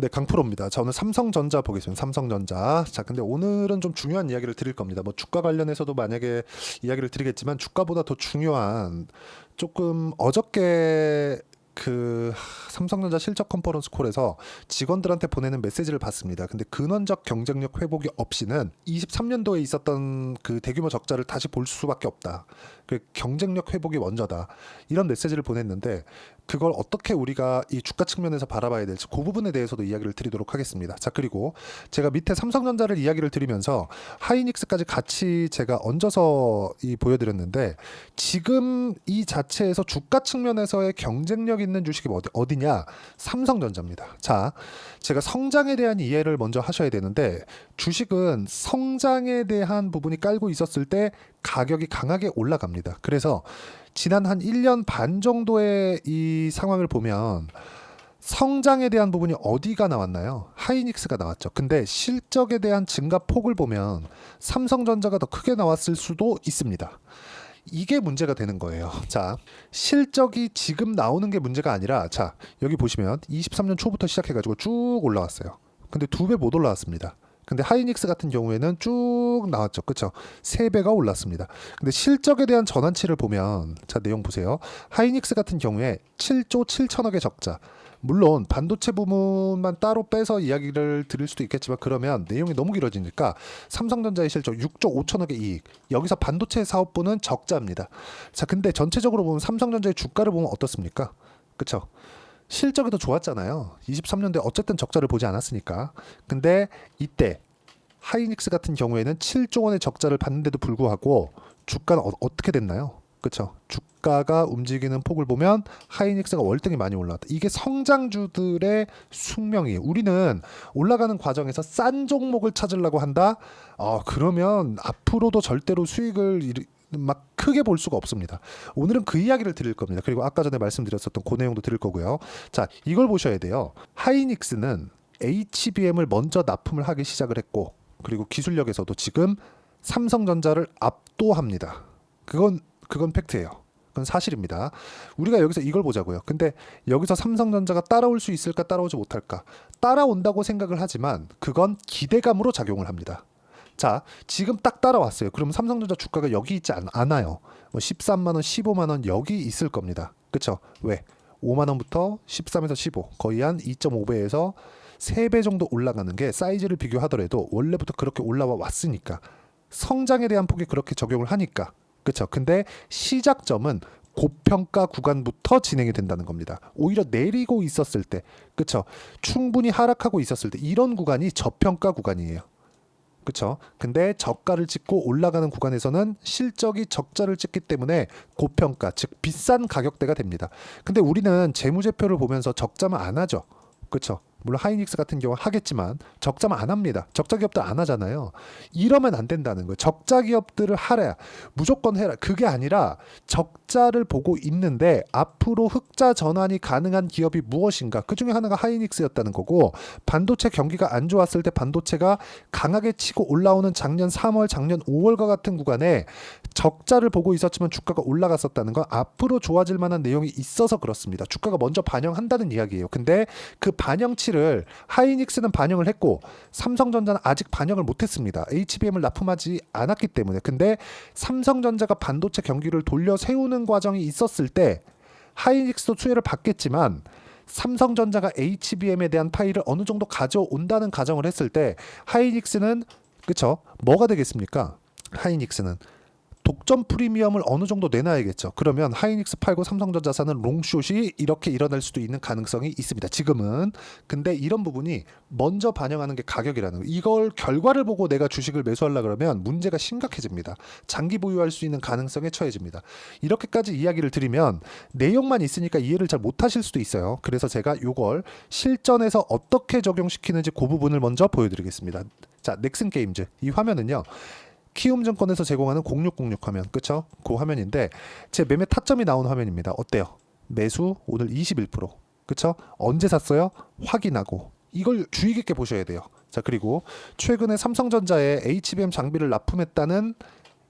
네, 강프로입니다. 자, 오늘 삼성전자 보겠습니다. 삼성전자. 자, 근데 오늘은 좀 중요한 이야기를 드릴 겁니다. 뭐 주가 관련해서도 만약에 이야기를 드리겠지만 주가보다 더 중요한 조금 어저께 삼성전자 실적 컨퍼런스 콜에서 직원들한테 보내는 메시지를 봤습니다. 근데 근원적 경쟁력 회복이 없이는 23년도에 있었던 그 대규모 적자를 다시 볼 수밖에 없다. 그 경쟁력 회복이 먼저다. 이런 메시지를 보냈는데 그걸 어떻게 우리가 이 주가 측면에서 바라봐야 될지 그 부분에 대해서도 이야기를 드리도록 하겠습니다. 자, 그리고 제가 밑에 삼성전자를 이야기를 드리면서 하이닉스까지 같이 제가 얹어서 보여드렸는데 지금 이 자체에서 주가 측면에서의 경쟁력 있는 주식이 어디냐? 삼성전자입니다. 자, 제가 성장에 대한 이해를 먼저 하셔야 되는데 주식은 성장에 대한 부분이 깔고 있었을 때 가격이 강하게 올라갑니다. 그래서 지난 한 1년 반 정도의 이 상황을 보면 성장에 대한 부분이 어디가 나왔나요? 하이닉스가 나왔죠. 근데 실적에 대한 증가 폭을 보면 삼성전자가 더 크게 나왔을 수도 있습니다. 이게 문제가 되는 거예요. 자, 실적이 지금 나오는 게 문제가 아니라 자, 여기 보시면 23년 초부터 시작해가지고 쭉 올라왔어요. 근데 2배 못 올라왔습니다. 근데 하이닉스 같은 경우에는 쭉 나왔죠. 그쵸? 3배가 올랐습니다. 근데 실적에 대한 전환치를 보면 자, 내용 보세요. 하이닉스 같은 경우에 7조 7천억의 적자. 물론 반도체 부분만 따로 빼서 이야기를 드릴 수도 있겠지만 그러면 내용이 너무 길어지니까 삼성전자의 실적 6조 5천억의 이익. 여기서 반도체 사업부는 적자입니다. 자, 근데 전체적으로 보면 삼성전자의 주가를 보면 어떻습니까? 그쵸? 실적이 더 좋았잖아요. 23년도에 어쨌든 적자를 보지 않았으니까. 근데 이때 하이닉스 같은 경우에는 7조 원의 적자를 봤는데도 불구하고 주가는 어떻게 됐나요? 그렇죠. 주가가 움직이는 폭을 보면 하이닉스가 월등히 많이 올라왔다. 이게 성장주들의 숙명이에요. 우리는 올라가는 과정에서 싼 종목을 찾으려고 한다. 그러면 앞으로도 절대로 수익을 막 크게 볼 수가 없습니다. 오늘은 그 이야기를 드릴 겁니다. 그리고 아까 전에 말씀드렸었던 그 내용도 드릴 거고요. 자, 이걸 보셔야 돼요. 하이닉스는 HBM을 먼저 납품을 하기 시작을 했고 그리고 기술력에서도 지금 삼성전자를 압도합니다. 그건 팩트예요. 그건 사실입니다. 우리가 여기서 이걸 보자고요. 근데 여기서 삼성전자가 따라올 수 있을까 따라오지 못할까? 따라온다고 생각을 하지만 그건 기대감으로 작용을 합니다. 자, 지금 딱 따라왔어요. 그럼 삼성전자 주가가 여기 있지 않아요. 뭐 13만 원, 15만 원 여기 있을 겁니다. 그쵸? 왜? 5만 원부터 13에서 15, 거의 한 2.5배에서 3배 정도 올라가는 게 사이즈를 비교하더라도 원래부터 그렇게 올라와 왔으니까 성장에 대한 폭이 그렇게 적용을 하니까 그쵸? 근데 시작점은 고평가 구간부터 진행이 된다는 겁니다. 오히려 내리고 있었을 때, 그쵸? 충분히 하락하고 있었을 때 이런 구간이 저평가 구간이에요. 그쵸? 근데 저가를 찍고 올라가는 구간에서는 실적이 적자를 찍기 때문에 고평가, 즉 비싼 가격대가 됩니다. 근데 우리는 재무제표를 보면서 적자만 안 하죠. 그쵸? 물론 하이닉스 같은 경우 하겠지만 적자만 안 합니다. 적자 기업들 안 하잖아요. 이러면 안 된다는 거예요. 적자 기업들을 하라. 무조건 해라. 그게 아니라 적자를 보고 있는데 앞으로 흑자 전환이 가능한 기업이 무엇인가. 그중에 하나가 하이닉스였다는 거고 반도체 경기가 안 좋았을 때 반도체가 강하게 치고 올라오는 작년 3월, 작년 5월과 같은 구간에 적자를 보고 있었지만 주가가 올라갔었다는 건 앞으로 좋아질 만한 내용이 있어서 그렇습니다. 주가가 먼저 반영한다는 이야기예요. 근데 그 반영치를 하이닉스는 반영을 했고 삼성전자는 아직 반영을 못했습니다. HBM을 납품하지 않았기 때문에. 근데 삼성전자가 반도체 경기를 돌려 세우는 과정이 있었을 때 하이닉스도 수혜를 받겠지만 삼성전자가 HBM에 대한 파일을 어느 정도 가져온다는 가정을 했을 때 하이닉스는 그쵸? 뭐가 되겠습니까? 하이닉스는 독점 프리미엄을 어느 정도 내놔야겠죠. 그러면 하이닉스 팔고 삼성전자 사는 롱숏이 이렇게 일어날 수도 있는 가능성이 있습니다. 지금은. 근데 이런 부분이 먼저 반영하는 게 가격이라는 거. 이걸 결과를 보고 내가 주식을 매수하려고 그러면 문제가 심각해집니다. 장기 보유할 수 있는 가능성에 처해집니다. 이렇게까지 이야기를 드리면 내용만 있으니까 이해를 잘 못하실 수도 있어요. 그래서 제가 이걸 실전에서 어떻게 적용시키는지 그 부분을 먼저 보여드리겠습니다. 자, 넥슨 게임즈. 이 화면은요. 키움증권에서 제공하는 0606 화면, 그쵸? 그 화면인데 제 매매 타점이 나온 화면입니다. 어때요? 매수 오늘 21%, 그쵸? 언제 샀어요? 확인하고 이걸 주의 깊게 보셔야 돼요. 자, 그리고 최근에 삼성전자에 HBM 장비를 납품했다는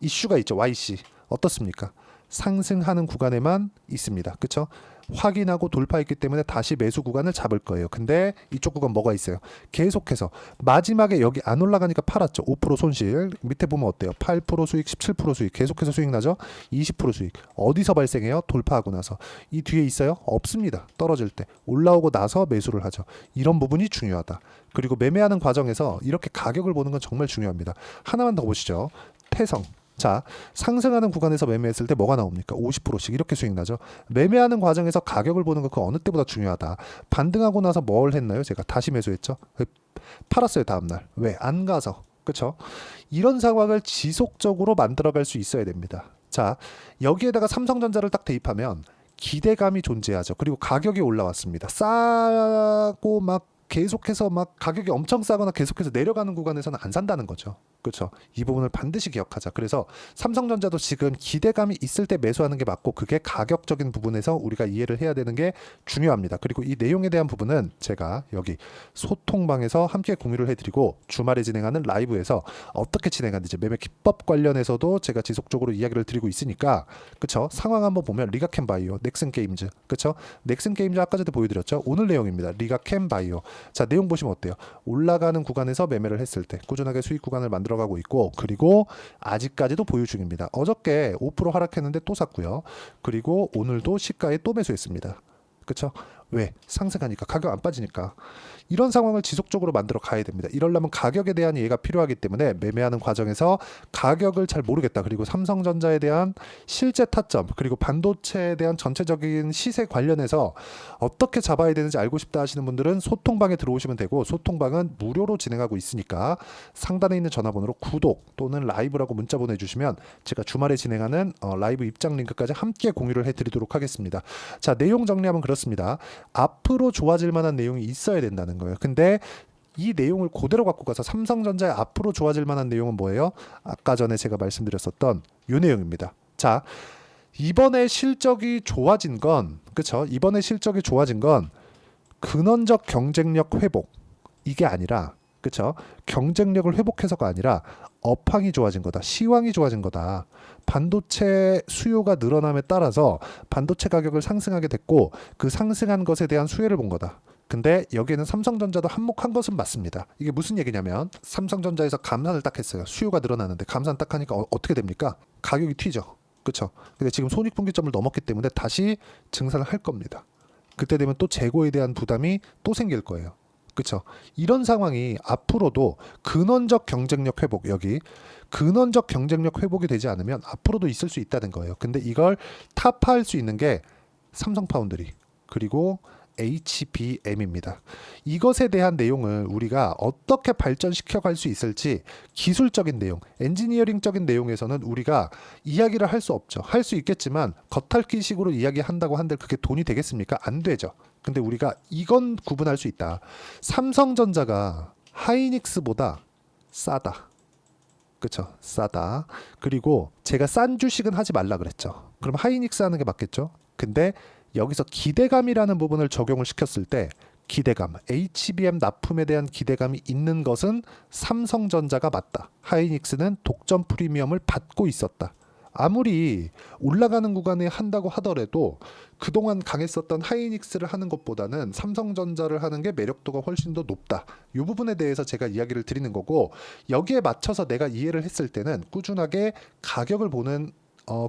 이슈가 있죠. YC 어떻습니까? 상승하는 구간에만 있습니다. 그쵸? 확인하고 돌파했기 때문에 다시 매수 구간을 잡을 거예요. 근데 이쪽 구간 뭐가 있어요? 계속해서 마지막에 여기 안 올라가니까 팔았죠. 5% 손실. 밑에 보면 어때요? 8% 수익, 17% 수익. 계속해서 수익 나죠? 20% 수익. 어디서 발생해요? 돌파하고 나서. 이 뒤에 있어요? 없습니다. 떨어질 때. 올라오고 나서 매수를 하죠. 이런 부분이 중요하다. 그리고 매매하는 과정에서 이렇게 가격을 보는 건 정말 중요합니다. 하나만 더 보시죠. 태성. 자, 상승하는 구간에서 매매했을 때 뭐가 나옵니까? 50%씩 이렇게 수익 나죠. 매매하는 과정에서 가격을 보는 거 그 어느 때보다 중요하다. 반등하고 나서 뭘 했나요? 제가 다시 매수했죠. 팔았어요, 다음날. 왜? 안 가서. 그쵸? 이런 상황을 지속적으로 만들어갈 수 있어야 됩니다. 자, 여기에다가 삼성전자를 딱 대입하면 기대감이 존재하죠. 그리고 가격이 올라왔습니다. 싸고 막 계속해서 막 가격이 엄청 싸거나 계속해서 내려가는 구간에서는 안 산다는 거죠. 그렇죠? 이 부분을 반드시 기억하자. 그래서 삼성전자도 지금 기대감이 있을 때 매수하는 게 맞고 그게 가격적인 부분에서 우리가 이해를 해야 되는 게 중요합니다. 그리고 이 내용에 대한 부분은 제가 여기 소통방에서 함께 공유를 해드리고 주말에 진행하는 라이브에서 어떻게 진행하는지 매매 기법 관련해서도 제가 지속적으로 이야기를 드리고 있으니까 그렇죠? 상황 한번 보면 리가캠바이오, 넥슨게임즈 그렇죠? 넥슨게임즈 아까 전에 보여드렸죠? 오늘 내용입니다. 리가캠바이오. 자, 내용 보시면 어때요? 올라가는 구간에서 매매를 했을 때 꾸준하게 수익 구간을 만들어가고 있고 그리고 아직까지도 보유 중입니다. 어저께 5% 하락했는데 또 샀고요. 그리고 오늘도 시가에 또 매수했습니다. 그렇죠? 왜? 상승하니까 가격 안 빠지니까 이런 상황을 지속적으로 만들어 가야 됩니다. 이러려면 가격에 대한 이해가 필요하기 때문에 매매하는 과정에서 가격을 잘 모르겠다. 그리고 삼성전자에 대한 실제 타점 그리고 반도체에 대한 전체적인 시세 관련해서 어떻게 잡아야 되는지 알고 싶다 하시는 분들은 소통방에 들어오시면 되고 소통방은 무료로 진행하고 있으니까 상단에 있는 전화번호로 구독 또는 라이브라고 문자 보내주시면 제가 주말에 진행하는 라이브 입장 링크까지 함께 공유를 해드리도록 하겠습니다. 자, 내용 정리하면 그렇습니다. 앞으로 좋아질 만한 내용이 있어야 된다는 거예요. 근데 이 내용을 그대로 갖고 가서 삼성전자의 앞으로 좋아질 만한 내용은 뭐예요? 아까 전에 제가 말씀드렸었던 이 내용입니다. 자, 이번에 실적이 좋아진 건 그렇죠? 이번에 실적이 좋아진 건 근원적 경쟁력 회복 이게 아니라 그렇죠? 경쟁력을 회복해서가 아니라 업황이 좋아진 거다. 시황이 좋아진 거다. 반도체 수요가 늘어남에 따라서 반도체 가격을 상승하게 됐고 그 상승한 것에 대한 수혜를 본 거다. 근데 여기에는 삼성전자도 한몫한 것은 맞습니다. 이게 무슨 얘기냐면 삼성전자에서 감산을 딱 했어요. 수요가 늘어나는데 감산 딱 하니까 어떻게 됩니까? 가격이 튀죠. 그렇죠? 근데 지금 손익분기점을 넘었기 때문에 다시 증산을 할 겁니다. 그때 되면 또 재고에 대한 부담이 또 생길 거예요. 그렇죠? 이런 상황이 앞으로도 근원적 경쟁력 회복 여기 근원적 경쟁력 회복이 되지 않으면 앞으로도 있을 수 있다는 거예요. 근데 이걸 타파할 수 있는 게 삼성파운드리 그리고 HBM입니다. 이것에 대한 내용을 우리가 어떻게 발전시켜 갈 수 있을지 기술적인 내용, 엔지니어링적인 내용에서는 우리가 이야기를 할 수 없죠. 할 수 있겠지만 겉핥기식으로 이야기한다고 한들 그게 돈이 되겠습니까? 안 되죠. 근데 우리가 이건 구분할 수 있다. 삼성전자가 하이닉스보다 싸다. 그쵸? 싸다. 그리고 제가 싼 주식은 하지 말라 그랬죠. 그럼 하이닉스 하는 게 맞겠죠? 근데 여기서 기대감이라는 부분을 적용을 시켰을 때 기대감, HBM 납품에 대한 기대감이 있는 것은 삼성전자가 맞다. 하이닉스는 독점 프리미엄을 받고 있었다. 아무리 올라가는 구간에 한다고 하더라도 그동안 강했었던 하이닉스를 하는 것보다는 삼성전자를 하는 게 매력도가 훨씬 더 높다. 이 부분에 대해서 제가 이야기를 드리는 거고 여기에 맞춰서 내가 이해를 했을 때는 꾸준하게 가격을 보는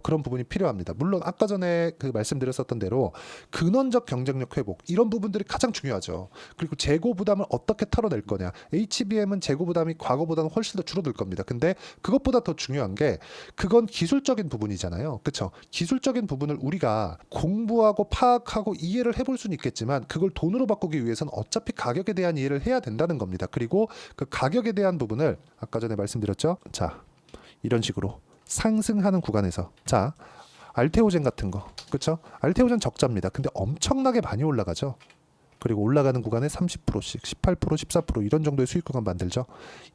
그런 부분이 필요합니다. 물론 아까 전에 그 말씀드렸었던 대로 근원적 경쟁력 회복 이런 부분들이 가장 중요하죠. 그리고 재고 부담을 어떻게 털어낼 거냐. HBM은 재고 부담이 과거보다는 훨씬 더 줄어들 겁니다. 근데 그것보다 더 중요한 게 그건 기술적인 부분이잖아요. 그렇죠? 기술적인 부분을 우리가 공부하고 파악하고 이해를 해볼 수는 있겠지만 그걸 돈으로 바꾸기 위해서는 어차피 가격에 대한 이해를 해야 된다는 겁니다. 그리고 그 가격에 대한 부분을 아까 전에 말씀드렸죠. 자, 이런 식으로 상승하는 구간에서 자 알테오젠 같은 거 그렇죠? 알테오젠 적자입니다. 근데 엄청나게 많이 올라가죠. 그리고 올라가는 구간에 30%씩, 18%, 14% 이런 정도의 수익 구간 만들죠.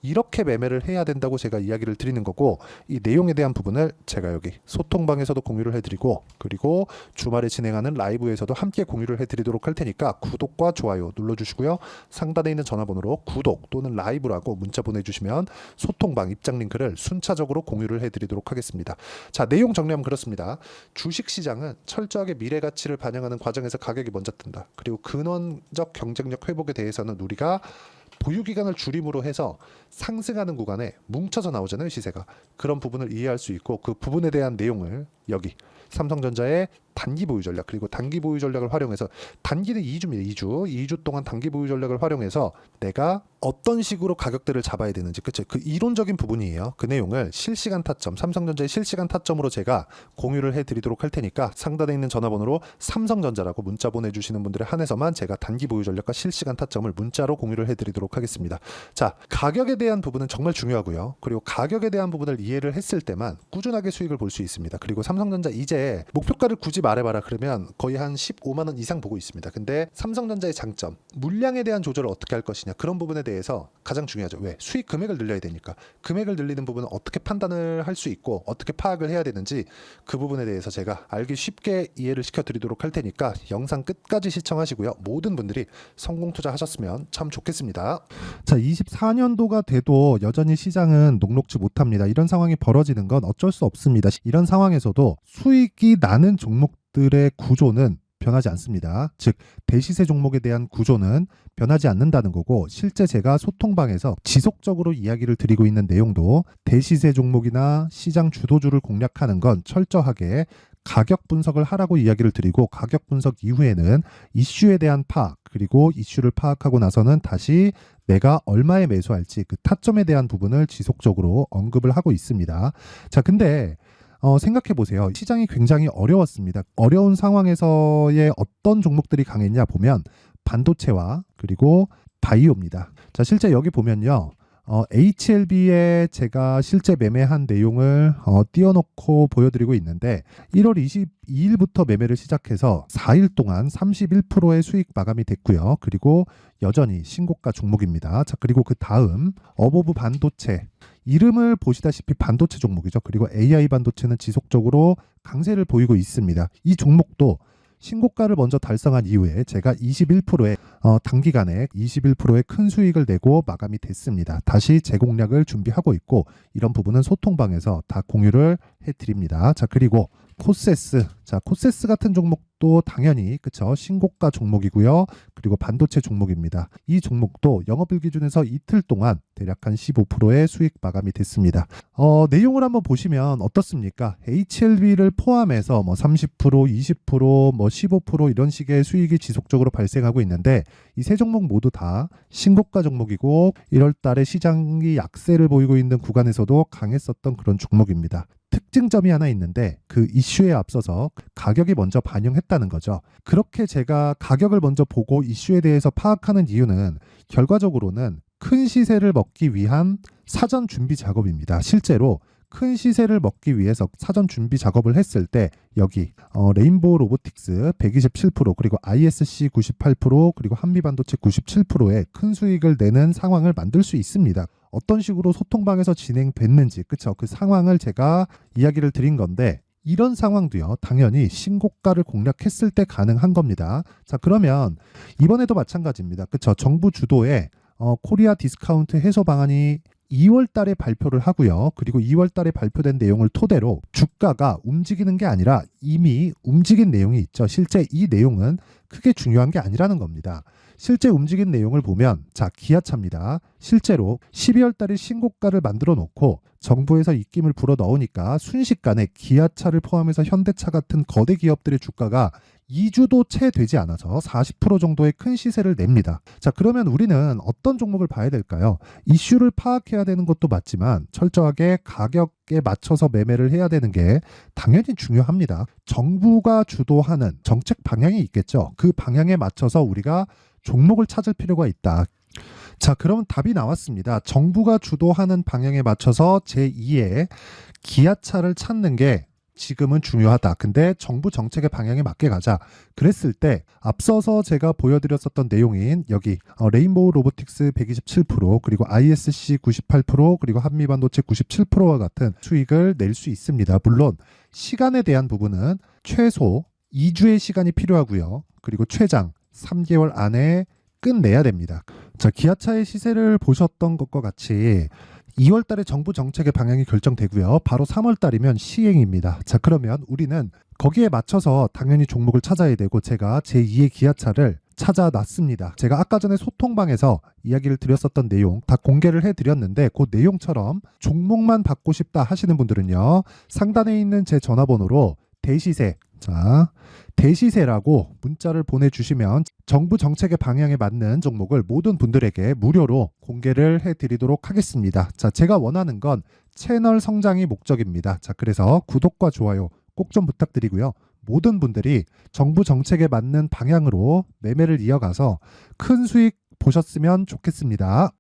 이렇게 매매를 해야 된다고 제가 이야기를 드리는 거고, 이 내용에 대한 부분을 제가 여기 소통방에서도 공유를 해드리고, 그리고 주말에 진행하는 라이브에서도 함께 공유를 해드리도록 할 테니까 구독과 좋아요 눌러주시고요. 상단에 있는 전화번호로 구독 또는 라이브라고 문자 보내주시면 소통방 입장 링크를 순차적으로 공유를 해드리도록 하겠습니다. 자, 내용 정리하면 그렇습니다. 주식시장은 철저하게 미래 가치를 반영하는 과정에서 가격이 먼저 뜬다. 그리고 근원적 경쟁력 회복에 대해서는 우리가 보유기간을 줄임으로 해서 상승하는 구간에 뭉쳐서 나오잖아요, 시세가. 그런 부분을 이해할 수 있고, 그 부분에 대한 내용을 여기 삼성전자의 단기 보유 전략, 그리고 단기 보유 전략을 활용해서, 단기는 2주입니다. 2주 동안 단기 보유 전략을 활용해서 내가 어떤 식으로 가격대를 잡아야 되는지, 그쵸? 그 이론적인 부분이에요. 그 내용을 실시간 타점, 삼성전자의 실시간 타점으로 제가 공유를 해드리도록 할 테니까 상단에 있는 전화번호로 삼성전자라고 문자 보내주시는 분들에 한해서만 제가 단기 보유 전략과 실시간 타점을 문자로 공유를 해드리도록 하겠습니다. 자, 가격에 대한 부분은 정말 중요하고요. 그리고 가격에 대한 부분을 이해를 했을 때만 꾸준하게 수익을 볼 수 있습니다. 그리고 삼성전자 이제 목표가를 굳이 말해봐라 그러면 거의 한 15만 원 이상 보고 있습니다. 근데 삼성전자의 장점, 물량에 대한 조절을 어떻게 할 것이냐, 그런 부분에 대해서 가장 중요하죠. 왜? 수익 금액을 늘려야 되니까. 금액을 늘리는 부분은 어떻게 판단을 할 수 있고 어떻게 파악을 해야 되는지, 그 부분에 대해서 제가 알기 쉽게 이해를 시켜드리도록 할 테니까 영상 끝까지 시청하시고요. 모든 분들이 성공 투자하셨으면 참 좋겠습니다. 자, 24년도가 돼도 여전히 시장은 녹록지 못합니다. 이런 상황이 벌어지는 건 어쩔 수 없습니다. 이런 상황에서도 수익이 나는 종목들의 구조는 변하지 않습니다. 즉, 대시세 종목에 대한 구조는 변하지 않는다는 거고, 실제 제가 소통방에서 지속적으로 이야기를 드리고 있는 내용도 대시세 종목이나 시장 주도주를 공략하는 건 철저하게 가격 분석을 하라고 이야기를 드리고, 가격 분석 이후에는 이슈에 대한 파악, 그리고 이슈를 파악하고 나서는 다시 내가 얼마에 매수할지 그 타점에 대한 부분을 지속적으로 언급을 하고 있습니다. 자, 근데 생각해 보세요. 시장이 굉장히 어려웠습니다. 어려운 상황에서의 어떤 종목들이 강했냐 보면 반도체와 그리고 바이오입니다. 자, 실제 여기 보면요. HLB에 제가 실제 매매한 내용을 띄워놓고 보여드리고 있는데, 1월 22일부터 매매를 시작해서 4일 동안 31%의 수익 마감이 됐고요. 그리고 여전히 신고가 종목입니다. 자, 그리고 그 다음 어보브 반도체, 이름을 보시다시피 반도체 종목이죠. 그리고 AI 반도체는 지속적으로 강세를 보이고 있습니다. 이 종목도 신고가를 먼저 달성한 이후에 제가 21%의 단기간에 21%의 큰 수익을 내고 마감이 됐습니다. 다시 재공략을 준비하고 있고, 이런 부분은 소통방에서 다 공유를 해드립니다. 자, 그리고 코세스, 자, 코세스 같은 종목도 당연히 그쵸, 신고가 종목이고요. 그리고 반도체 종목입니다. 이 종목도 영업일 기준에서 이틀 동안 대략 한 15%의 수익 마감이 됐습니다. 내용을 한번 보시면 어떻습니까? HLB를 포함해서 뭐 30%, 20%, 뭐 15% 이런 식의 수익이 지속적으로 발생하고 있는데, 이 세 종목 모두 다 신고가 종목이고 1월 달에 시장이 약세를 보이고 있는 구간에서도 강했었던 그런 종목입니다. 특징점이 하나 있는데, 그 이슈에 앞서서 가격이 먼저 반영했다는 거죠. 그렇게 제가 가격을 먼저 보고 이슈에 대해서 파악하는 이유는 결과적으로는 큰 시세를 먹기 위한 사전 준비 작업입니다. 실제로 큰 시세를 먹기 위해서 사전 준비 작업을 했을 때 여기 레인보우 로보틱스 127%, 그리고 ISC 98%, 그리고 한미반도체 97%의 큰 수익을 내는 상황을 만들 수 있습니다. 어떤 식으로 소통방에서 진행됐는지, 그쵸? 그 상황을 제가 이야기를 드린 건데, 이런 상황도요, 당연히 신고가를 공략했을 때 가능한 겁니다. 자, 그러면 이번에도 마찬가지입니다. 그쵸? 정부 주도의 코리아 디스카운트 해소 방안이 2월 달에 발표를 하고요. 그리고 2월 달에 발표된 내용을 토대로 주가가 움직이는 게 아니라 이미 움직인 내용이 있죠. 실제 이 내용은 크게 중요한 게 아니라는 겁니다. 실제 움직인 내용을 보면, 자, 기아차입니다. 실제로 12월 달에 신고가를 만들어 놓고 정부에서 입김을 불어 넣으니까 순식간에 기아차를 포함해서 현대차 같은 거대 기업들의 주가가 2주도 채 되지 않아서 40% 정도의 큰 시세를 냅니다. 자, 그러면 우리는 어떤 종목을 봐야 될까요? 이슈를 파악해야 되는 것도 맞지만 철저하게 가격에 맞춰서 매매를 해야 되는 게 당연히 중요합니다. 정부가 주도하는 정책 방향이 있겠죠. 그 방향에 맞춰서 우리가 종목을 찾을 필요가 있다. 자, 그럼 답이 나왔습니다. 정부가 주도하는 방향에 맞춰서 제2의 기아차를 찾는 게 지금은 중요하다. 근데 정부 정책의 방향에 맞게 가자. 그랬을 때 앞서서 제가 보여드렸었던 내용인 여기 레인보우 로보틱스 127% 그리고 ISC 98% 그리고 한미반도체 97%와 같은 수익을 낼 수 있습니다. 물론 시간에 대한 부분은 최소 2주의 시간이 필요하고요. 그리고 최장 3개월 안에 끝내야 됩니다. 자, 기아차의 시세를 보셨던 것과 같이 2월 달에 정부 정책의 방향이 결정되고요. 바로 3월 달이면 시행입니다. 자, 그러면 우리는 거기에 맞춰서 당연히 종목을 찾아야 되고 제가 제2의 기아차를 찾아놨습니다. 제가 아까 전에 소통방에서 이야기를 드렸었던 내용 다 공개를 해드렸는데 그 내용처럼 종목만 받고 싶다 하시는 분들은요. 상단에 있는 제 전화번호로 대시세, 자, 대시세라고 문자를 보내주시면 정부 정책의 방향에 맞는 종목을 모든 분들에게 무료로 공개를 해드리도록 하겠습니다. 자, 제가 원하는 건 채널 성장이 목적입니다. 자, 그래서 구독과 좋아요 꼭 좀 부탁드리고요. 모든 분들이 정부 정책에 맞는 방향으로 매매를 이어가서 큰 수익 보셨으면 좋겠습니다.